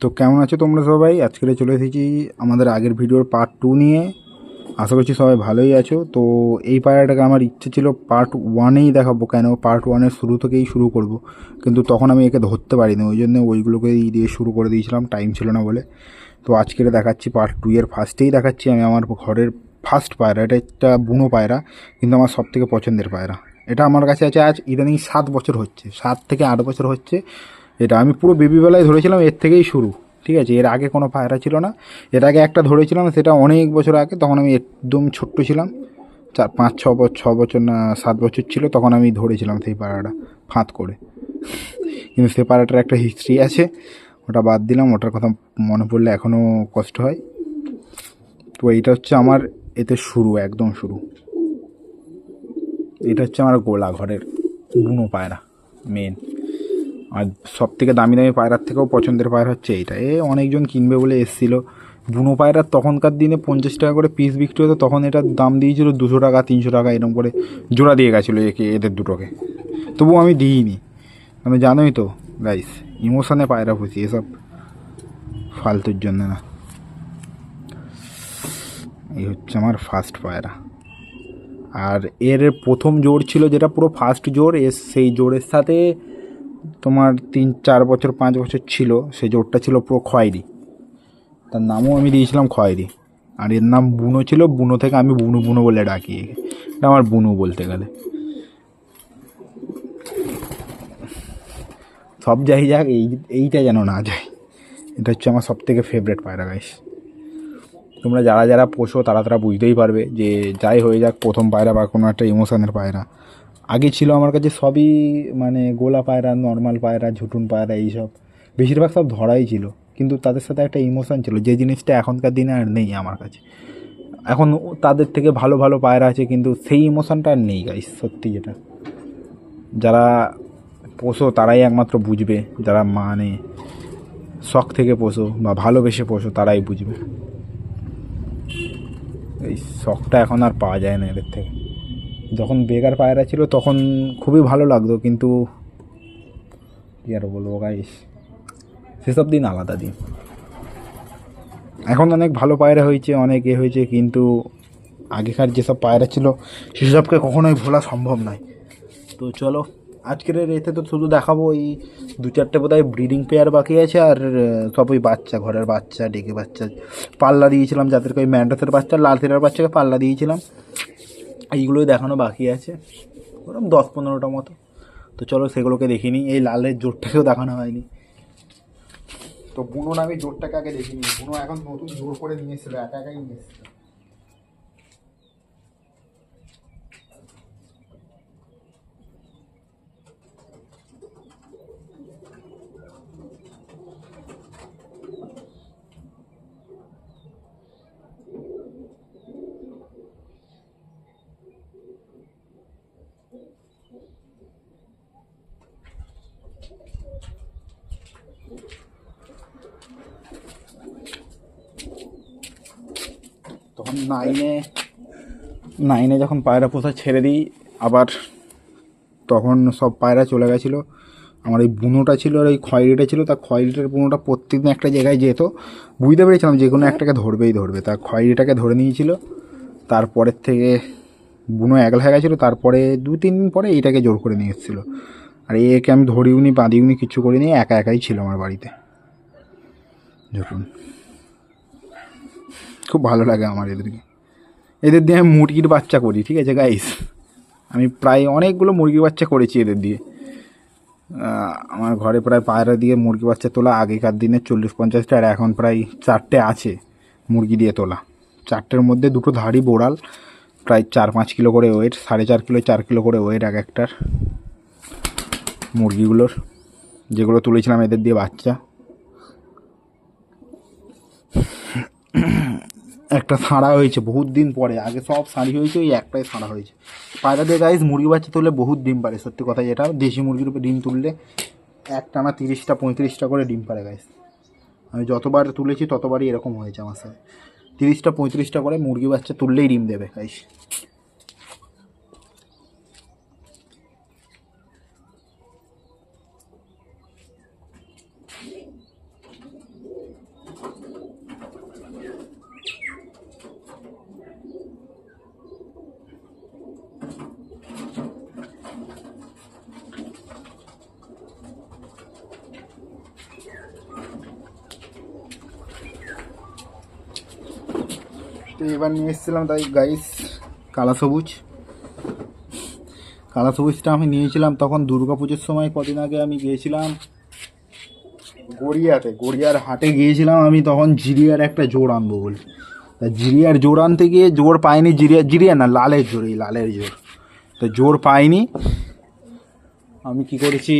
তো কেমন আছো তোমরা সবাই? আজকে চলে এসেছি আমাদের আগের ভিডিওর পার্ট 2 নিয়ে। আশা করছি সবাই ভালোই আছো। তো এই পায়রাটাকে আমার ইচ্ছে ছিল পার্ট 1-এই দেখাবো, কেন পার্ট 1-এর শুরু থেকেই শুরু করব, কিন্তু তখন আমি একে ধরতে পারিনি, ওই জন্য ওইগুলোকেই দিয়ে শুরু করে দিয়েছিলাম, টাইম ছিল না বলে। তো আজকে দেখাচ্ছি পার্ট 2-এর ফার্স্টেই দেখাচ্ছি আমি আমার ঘরের ফার্স্ট পায়রা। এটা একটা বুনো পায়রা, কিন্তু আমার সব থেকে পছন্দের পায়রা। এটা আমার কাছে আছে আজ ইদানিং 7 বছর হচ্ছে, 7 থেকে 8 বছর হচ্ছে। এটা আমি পুরো বেবিবেলায় ধরেছিলাম, এর থেকেই শুরু। ঠিক আছে, এর আগে কোনো পায়রা ছিল না। এর আগে একটা ধরেছিলাম, সেটা অনেক বছর আগে, তখন আমি একদম ছোট্ট ছিলাম, 4 5 6 বছর না 7 বছর ছিল, তখন আমি ধরেছিলাম সেই পায়রাটা ফাঁদ করে। কিন্তু সে পায়রাটার একটা হিস্ট্রি আছে, ওটা বাদ দিলাম, ওটার কথা মনে পড়লে এখনও কষ্ট হয়। তো এইটা হচ্ছে আমার এতে শুরু, একদম শুরু। এটা হচ্ছে আমার গোলা ঘরের বুনো পায়রা মেন। আর সব থেকে দামি দামি পায়রার থেকেও পছন্দের পায়রা হচ্ছে এইটা। অনেকজন কিনবে বলে এসেছিলো। বুনো পায়রার তখনকার দিনে 50 টাকা করে পিস বিক্রি হতো, তখন এটার দাম দিয়েছিল 200 টাকা 300 টাকা এরকম করে জোড়া দিয়ে গেছিলো এদের দুটোকে। তবুও আমি দিইনি, আমি জানোই তো গাইস, ইমোশনে পায়রা পুষি, এসব ফালতুর জন্য না। এই হচ্ছে আমার ফার্স্ট পায়রা। আর এর প্রথম জোড় ছিল, যেটা পুরো ফার্স্ট জোড়, সেই জোড়ের সাথে তোমার 3 4 বছর 5 বছর ছিল, সেই জোড়টা ছিল পুরো খয়েরি। তার নামও আমি দিয়েছিলাম খয়েরি। আর এর নাম বুনো ছিল, বুনো থেকে আমি বুনু বুনো বলে ডাকি একে। এটা আমার বুনু বলতে গেলে। সব যাই যাক, এইটা যেন না যায়। এটা হচ্ছে আমার সব থেকে ফেভারেট পায়রা গাইস। তোমরা যারা যারা পোষো তারা তারা বুঝতেই পারবে যে যাই হয়ে যাক, প্রথম পায়রা বা কোনো একটা ইমোশনের পায়রা। আগে ছিল আমার কাছে সবই, মানে গোলা পায়রা, নর্মাল পায়রা, ঝুটুন পায়রা, এইসব বেশিরভাগ সব ধরাই ছিল, কিন্তু তাদের সাথে একটা ইমোশন ছিল, যে জিনিসটা এখনকার দিনে আর নেই আমার কাছে। এখন তাদের থেকে ভালো ভালো পায়রা আছে, কিন্তু সেই ইমোশনটা আর নেই গাইস, সত্যি যেটা। যারা পোষো তারাই একমাত্র বুঝবে, যারা মানে শখ থেকে পোষো বা ভালোবেসে পোষো তারাই বুঝবে। এই শখটা এখন আর পাওয়া যায় না এদের থেকে। যখন বেকার পায়রা ছিল তখন খুবই ভালো লাগতো, কিন্তু কী আর বলবো গাইস, সেসব দিন আলাদা দিন। এখন অনেক ভালো পায়রা হয়েছে, অনেক হয়েছে, কিন্তু আগেকার যেসব পায়রা ছিল সেসবকে কখনোই ভোলা সম্ভব নয়। তো চলো, আজকের এতে তো শুধু দেখাবো এই 2 4টে বোধহয় ব্রিডিং পেয়ার বাকি আছে, আর সব ওই বাচ্চা, ঘরের বাচ্চা, ডেকে বাচ্চা পাল্লা দিয়েছিলাম, যাদেরকে ওই ম্যান্ডাসের বাচ্চা, লাল সিরার বাচ্চাকে পাল্লা দিয়েছিলাম, এইগুলোই দেখানো বাকি আছে, ওরকম 10 15টা মতো। তো চলো সেগুলোকে দেখিনি। এই লালের জোরটাকেও দেখানো হয়নি। তো বুনোর আমি জোরটাকে আগে দেখিনি। বুনো এখন নতুন জোর করে নিয়ে এসেছিলো, একা একাই নিয়ে এসেছিলো। তখন নাইনে যখন পায়রা পোষা ছেড়ে দিই আবার, তখন সব পায়রা চলে গেছিলো। আমার এই বুনোটা ছিল আর এই খয়েরিটা ছিল। তা খয়েরিটার বুনোটা প্রত্যেকদিন একটা জায়গায় যেত, বুঝতে পেরেছিলাম যে কোনো একটাকে ধরবেই ধরবে, তা খয়েরিটাকে ধরে নিয়েছিল। তারপরের থেকে বুনো একলা হয়ে গেছিলো, তারপরে 2 3 দিন পরে এইটাকে জোর করে নিয়ে এসেছিলো। আর একে আমি ধরিওনি বাঁধিওনি, কিছু করিনি, একা একাই ছিল আমার বাড়িতে। দেখুন, খুব ভালো লাগে আমার এদেরকে। এদের দিয়ে আমি মুরগির বাচ্চা করি, ঠিক আছে গাইস। আমি প্রায় অনেকগুলো মুরগির বাচ্চা করেছি এদের দিয়ে। আমার ঘরে প্রায় পায়রা দিয়ে মুরগি বাচ্চা তোলা আগেকার দিনে 40 50টা, আর এখন প্রায় 4টে আছে মুরগি দিয়ে তোলা। 4টের মধ্যে 2টো ধাড়ি বোড়াল, প্রায় 4 5 কিলো করে ওয়েট, 4.5 কিলো 4 কিলো করে ওয়েট এক একটার মুরগিগুলোর, যেগুলো তুলেছিলাম এদের দিয়ে বাচ্চা। একটা সাঁড়া হয়েছে বহুত দিন পরে, আগে সব সাঁড়ি হয়েছে, ওই একটাই সাঁড়া হয়েছে। পায়রা দিয়ে গাইস মুরগি বাচ্চা তুললে বহুত ডিম পারে, সত্যি কথা যেটা। দেশি মুরগির উপরে ডিম তুললে একটানা 30টা 35টা করে ডিম পারে গাইস। আমি যতবার তুলেছি ততবারই এরকম হয়েছে আমার সাথে, 30টা 35টা করে মুরগি বাচ্চা তুললেই ডিম দেবে গাইস। তো এবার নিয়ে এসেছিলাম তাই গাইস কালা সবুজ। কালা সবুজটা আমি নিয়েছিলাম তখন দুর্গাপুজোর সময়, কদিন আগে আমি গিয়েছিলাম গড়িয়াতে, গড়িয়ার হাটে গিয়েছিলাম আমি তখন জিরিয়ার একটা জোর আনবো বলে। তা জিরিয়ার জোর আনতে গিয়ে জোর পাইনি, জিরিয়া না লালের জোর, এই লালের জোর। তো জোর পাইনি, আমি কি করেছি,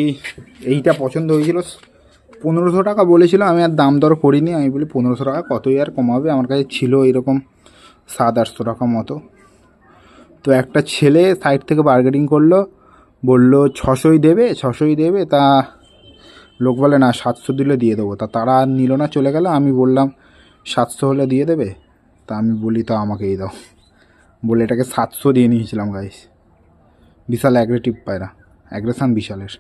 এইটা পছন্দ হয়েছিল, 1500 টাকা বলেছিল, আমি আর দাম দর করিনি, আমি বলি 1500 টাকা কতই আর কমাবে, আমার কাছে ছিল এরকম 700-800 টাকা মতো। তো একটা ছেলে সাইড থেকে বার্গেনিং করলো, বললো 600ই দেবে, 600ই দেবে। তা লোক বলে না 700 দিলে দিয়ে দেবো। তা তারা আর নিল না, চলে গেল। আমি বললাম 700 হলে দিয়ে দেবে। তা আমি বলি তা আমাকেই দাও বলে এটাকে 700 দিয়ে নিয়েছিলাম গাইস। বিশাল অ্যাগ্রেটিভ পায়রা, অ্যাগ্রেশান বিশালের।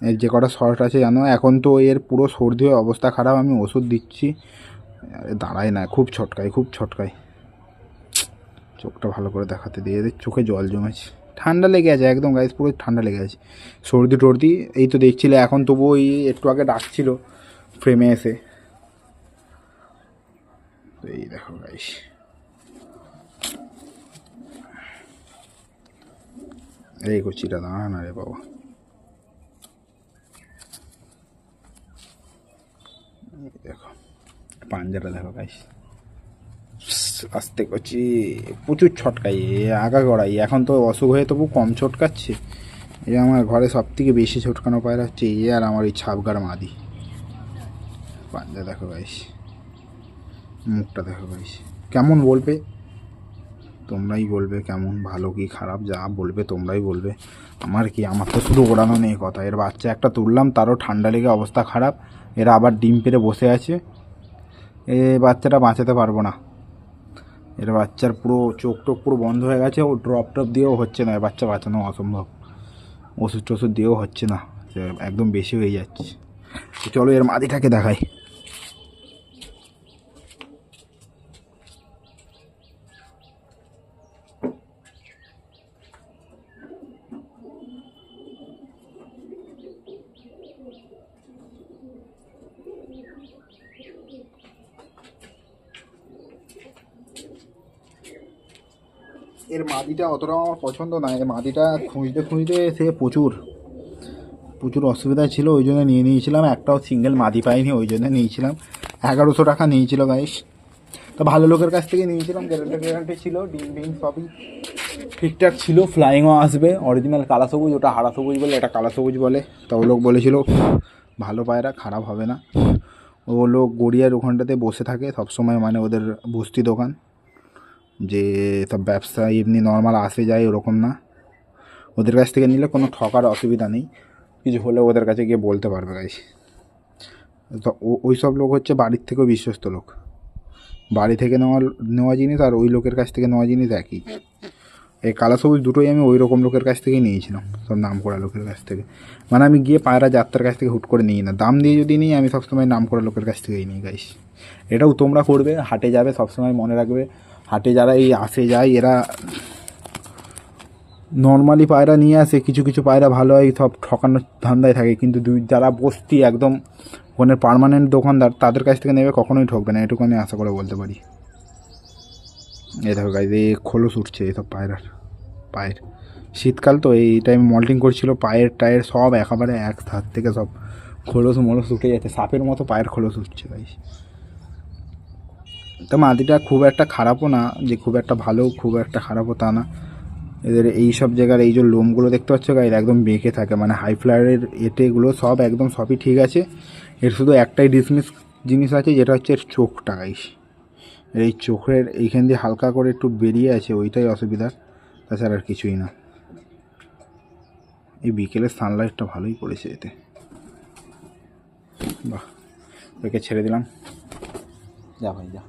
এর যে কটা শর্ট আছে জানো, এখন তো এর পুরো সর্দি হয়ে অবস্থা খারাপ, আমি ওষুধ দিচ্ছি, দাঁড়ায় না, খুব ছটকায়, খুব ছটকায়। চোখটা ভালো করে দেখাতে দিয়ে, চোখে জল জমেছে, ঠান্ডা লেগে আছে একদম গাইস, পুরো ঠান্ডা লেগে আছে, সর্দি টর্দি। এই তো দেখছিলে এখন, তবু ওই একটু আগে ডাকছিল ফ্রেমে এসে। তো এই দেখো গাইস, এই কচিটা দাঁড়া না রে বাবা, দেখো পাঞ্জাটা দেখো গাইস, আস্তে করছি, প্রচুর ছটকাই, আগা গড়াই। এখন তো অসুখ হয়ে তবু কম ছটকাচ্ছে। এই আমার ঘরে সব থেকে বেশি ছটকানো পায়রা হচ্ছে এই আর আমার এই ছাপগার মাদি। পাঞ্জা দেখো গাইস, মুখটা দেখো গাইস, কেমন বলবে তোমরাই বলবে, কেমন ভালো কি খারাপ, যা বলবে তোমরাই বলবে, আমার কি, আমার তো শুধু ওড়ানো নেই কথা। এর বাচ্চা একটা তুললাম, তারও ঠান্ডা লেগে অবস্থা খারাপ, এরা আবার ডিম পেড়ে বসে আছে। এ বাচ্চাটা বাঁচাতে পারবো না, এর বাচ্চার পুরো চোখ টোক পুরো বন্ধ হয়ে গেছে, ও ড্রপ টপ দিয়েও হচ্ছে না, বাচ্চা বাঁচানো অসম্ভব, ওষুধ টষুধ দিয়েও হচ্ছে না, একদম বেশি হয়ে যাচ্ছে। তো চলো এর মাদিটাকে দেখাই। এর মাদিটা অতটা আমার পছন্দ না, এর মাদিটা খুঁজতে খুঁজতে সে প্রচুর প্রচুর অসুবিধা ছিল, ওই জন্য নিয়ে নিয়েছিলাম। একটাও সিঙ্গেল মাদি পাইনি, ওই জন্য নিয়েছিলাম। 1100 টাকা নিয়েছিল গাইস। তো ভালো লোকের কাছ থেকে নিয়েছিলাম, গ্যারান্টি ছিল, ডিম ডিম সবই ঠিকঠাক ছিল, ফ্লাইংও আসবে। অরিজিনাল কালা সবুজ, ওটা হারা সবুজ বলে, এটা কালা সবুজ বলে। তো ও লোক বলেছিল ভালো পায়রা, খারাপ হবে না। ও লোক গড়িয়ার ওখানটাতে বসে থাকে সবসময়, মানে ওদের বস্তি দোকান, যে সব ব্যবসা এমনি নর্মাল আসে যায় ওরকম না। ওদের কাছ থেকে নিলে কোনো ঠকার অসুবিধা নেই, কিছু হলে ওদের কাছে গিয়ে বলতে পারবে গাইস। তো ওই সব লোক হচ্ছে বাড়ির থেকেও বিশ্বস্ত লোক, বাড়ি থেকে নেওয়া জিনিস আর ওই লোকের কাছ থেকে নেওয়া জিনিস একই। এই কালা সবুজ দুটোই আমি ওই রকম লোকের কাছ থেকেই নিয়েছিলাম, সব নাম করা লোকের কাছ থেকে। মানে আমি গিয়ে পায়রা যাত্রার কাছ থেকে হুট করে নিই না, দাম দিয়ে যদি নিই আমি সবসময় নাম করা লোকের কাছ থেকেই নিই গাইস। এটাও তোমরা করবে, হাটে যাবে সবসময় মনে রাখবে, হাটে যারা এই আসে যায় এরা নর্মালি পায়রা নিয়ে আসে, কিছু কিছু পায়রা ভালো হয়, সব ঠকানোর ধান্দায় থাকে। কিন্তু যারা বস্তি একদম ওখানে পার্মানেন্ট দোকানদার, তাদের কাছ থেকে নেবে, কখনোই ঠকবে না, এটুকু আমি আশা করে বলতে পারি। এই দেখো গাইজ, এই খোলস উঠছে এইসব পায়রার, পায়ের শীতকাল তো এই টাইমে মল্টিং করছিল, পায়ের টায়ের সব একেবারে এক হাত থেকে সব খোলস মোলস উঠে যাচ্ছে, সাপের মতো পায়ের খোলস উঠছে গাইজ। তো মাটিটা খুব একটা খারাপও না, যে খুব একটা ভালো খুব একটা খারাপও তা না। এদের এই সব জায়গার এই যে লোমগুলো দেখতে পাচ্ছ গাইজ, একদম বেঁকে থাকে, মানে হাই ফ্লায়ারের এগুলো সব একদম সবই ঠিক আছে। এর শুধু একটাই ডিসমিস জিনিস আছে, যেটা হচ্ছে এর চোখটা গাইজ। এই চোখের এইখান দিয়ে হালকা করে একটু বেরিয়ে আছে, ওইটাই অসুবিধা, তাছাড়া আর কিছুই না। এই বিকেলের সানলাইটটা ভালোই পড়েছে এতে, বাহ। ওকে ছেড়ে দিলাম, যা ভাই যা।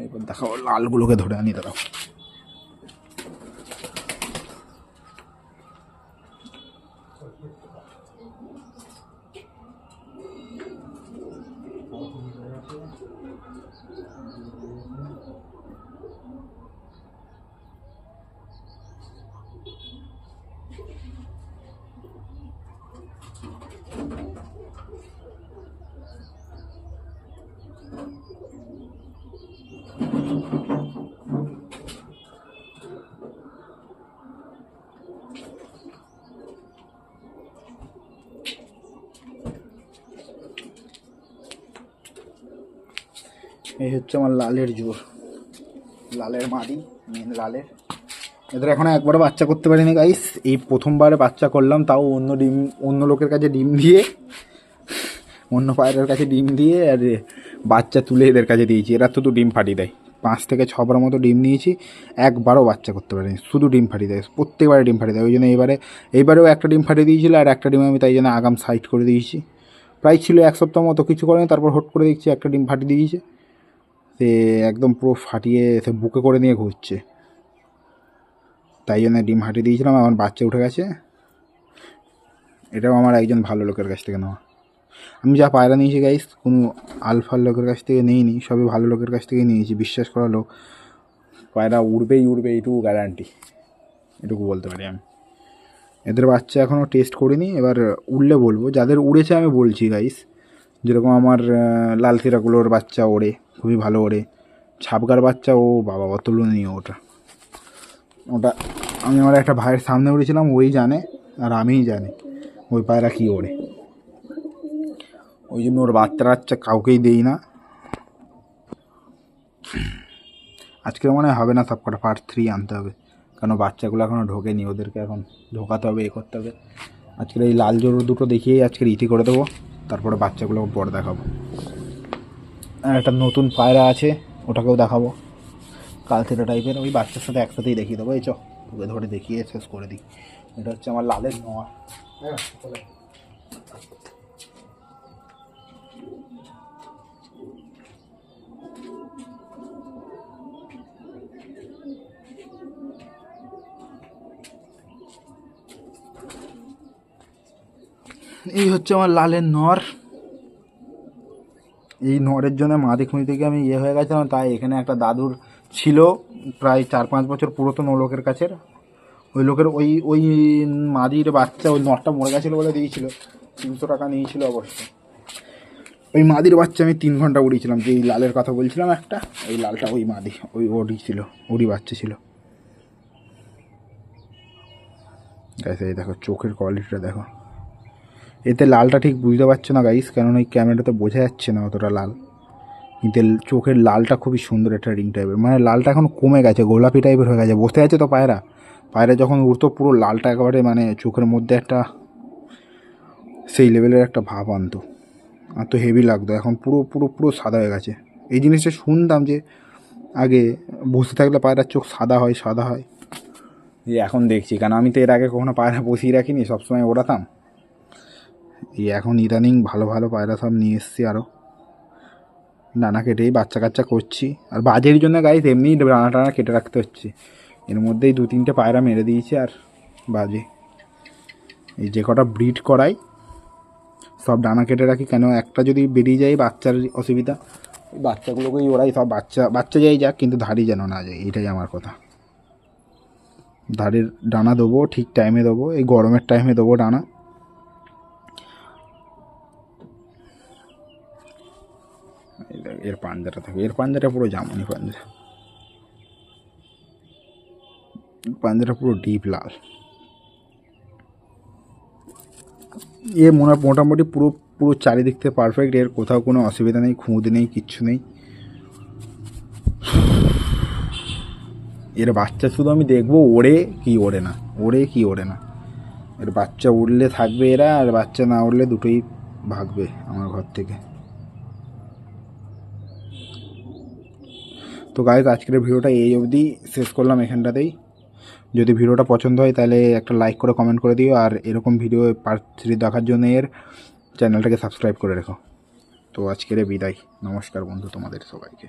এবার দেখাবো লালগুলোকে ধরে আনি, দাঁড়াও। এই হচ্ছে আমার লালের জোর, লালের মাদি, মেন লালের। এদের এখনও একবারও বাচ্চা করতে পারিনি গাইস, এই প্রথমবারে বাচ্চা করলাম, তাও অন্য লোকের কাছে ডিম দিয়ে, অন্য পায়রার কাছে ডিম দিয়ে আর বাচ্চা তুলে এদের কাছে দিয়েছি। এরা তো ডিম ফাটিয়ে দেয়, 5 থেকে 6 বার মতো ডিম নিয়েছি, একবারও বাচ্চা করতে পারিনি, শুধু ডিম ফাটিয়ে দেয়, প্রত্যেকবারে ডিম ফাটিয়ে দেয়। ওই জন্য এইবারেও একটা ডিম ফাটিয়ে দিয়েছিল, আর একটা ডিম আমি তাই জন্য আগাম সাইড করে দিয়েছি। প্রায় ছিল 1 সপ্তাহ মতো, কিছু করেনি, তারপর হট করে দেখছি একটা ডিম ফাটিয়ে দিয়েছে, সে একদম পুরো ফাটিয়ে সে বুকে করে নিয়ে ঘুরছে, তাই জন্য ডিম ফাটিয়ে দিয়েছিলাম। আমার বাচ্চা উঠে গেছে। এটাও আমার একজন ভালো লোকের কাছ থেকে নেওয়া। আমি যা পায়রা নিয়েছি গাইস, কোনো আলফার লোকের কাছ থেকে নিইনি, সবই ভালো লোকের কাছ থেকে নিয়েছি, বিশ্বাস করা লোক। পায়রা উড়বেই উড়বে, এইটুকু গ্যারান্টি, এটুকু বলতে পারি আমি। এদের বাচ্চা এখনও টেস্ট করিনি, এবার উড়লে বলবো। যাদের উড়েছে আমি বলছি গাইস, যেরকম আমার লাল তিরাগুলোর বাচ্চা ওড়ে, খুবই ভালো ওড়ে। ছাপগার বাচ্চা, ও বাবা অতুলনীয়, ওটা আমি আমার একটা ভাইয়ের সামনে উড়েছিলাম, ওই জানে আর আমিই জানি ওই পায়রা কী ওড়ে। ওই জন্য ওর বাচ্চা কাউকেই দেই না। আজকের মনে হবে না, সব কটা পার্ট 3 আনতে হবে, কারণ বাচ্চাগুলো এখনও ঢোকেনি, ওদেরকে এখন ঢোকাতে হবে, করতে হবে। আজকের এই লাল জোর দুটো দেখিয়েই আজকের ইতি করে দেবো, তারপরে বাচ্চাগুলো পরে দেখাবো। আর একটা নতুন পায়রা আছে, ওটাকেও দেখাবো, কালথেরা টাইপের, ওই বাচ্চার সাথে একসাথেই দেখিয়ে দেবো। এই তোকে ধরে দেখিয়ে শেষ করে দিই। এটা হচ্ছে আমার লালের নোয়া। হ্যাঁ, এই হচ্ছে আমার লালের নর। এই নরের জন্য মাদি খুঁজতে থেকে আমি হয়ে গেছিলাম, তাই এখানে একটা দাদুর ছিল প্রায় 4-5 বছর পুরাতন, ও লোকের কাছের, ওই লোকের ওই মাদির বাচ্চা, ওই নরটা মরে গেছিলো বলে দিয়েছিল, 300 টাকা নিয়েছিল অবশ্য। ওই মাদির বাচ্চা আমি 3 ঘন্টা উড়িয়েছিলাম, যে এই লালের কথা বলছিলাম একটা, ওই লালটা ওই মাদি, ওরই ছিল, ওরই বাচ্চা ছিল। গাইস এই দেখো চোখের কোয়ালিটিটা দেখো, এতে লালটা ঠিক বুঝতে পারছো না গাইস, কারণ ওই ক্যামেরাতে বোঝা যাচ্ছে না অতটা লাল, কিন্তু চোখের লালটা খুবই সুন্দর, একটা রিং টাইপের, মানে লালটা এখন কমে গেছে, গোলাপি টাইপের হয়ে গেছে। বসতে আছে তো পায়রা যখন উড়তো পুরো লালটা একেবারে মানে চোখের মধ্যে একটা সেই লেভেলের একটা ভাব আনতো, আর তো হেভি লাগতো। এখন পুরো পুরো পুরো সাদা হয়ে গেছে। এই জিনিসটা শুনতাম যে আগে বসে থাকলে পায়রার চোখ সাদা হয়, এই এখন দেখছি, কারণ আমি তো এর আগে কখনো পায়রা বসিয়ে রাখিনি, সবসময় ওড়াতাম। এই এখন ইদানিং ভালো ভালো পায়রা সব নিয়ে এসছি, আরও ডানা কেটেই বাচ্চা কাচ্চা করছি। আর বাজের জন্য গাইস এমনিই ডানা টানা কেটে রাখতে হচ্ছে, এর মধ্যেই 2-3টে পায়রা মেরে দিয়েছি। আর বাজে এই যে কটা ব্রিড করাই সব ডানা কেটে রাখি, কেন একটা যদি বেরিয়ে যায় বাচ্চার অসুবিধা, ওই বাচ্চাগুলোকেই ওরাই সব, বাচ্চা যাই যাক, কিন্তু ধাড়ি যেন না যায়, এইটাই আমার কথা। ধাড়ির ডানা দেবো, ঠিক টাইমে দেবো, এই গরমের টাইমে দেবো ডানা। এর পাঞ্জাটা থাকে, এর পাঞ্জাটা পুরো জামনি পাঞ্জাটা পুরো ডিপ লাল। এ মোটামুটি পুরো পুরো চারিদিক থেকে পারফেক্ট, এর কোথাও কোনো অসুবিধা নেই, খুঁত নেই, কিচ্ছু নেই। এর বাচ্চা শুধু আমি দেখবো ওড়ে কি ওড়ে না, এর বাচ্চা উড়লে থাকবে এরা, আর বাচ্চা না উড়লে দুটোই ভাগবে আমার ঘর থেকে। তো গাইস আজকের ভিডিওটা এই অবধি শেষ করলাম এখানটাতেই। যদি ভিডিওটা পছন্দ হয় তাহলে একটা লাইক করে কমেন্ট করে দিও, আর এরকম ভিডিও পার্ট 3 দেখার জন্য এর চ্যানেলটাকে সাবস্ক্রাইব করে রেখো। তো আজকের বিদায়, নমস্কার বন্ধু তোমাদের সবাইকে।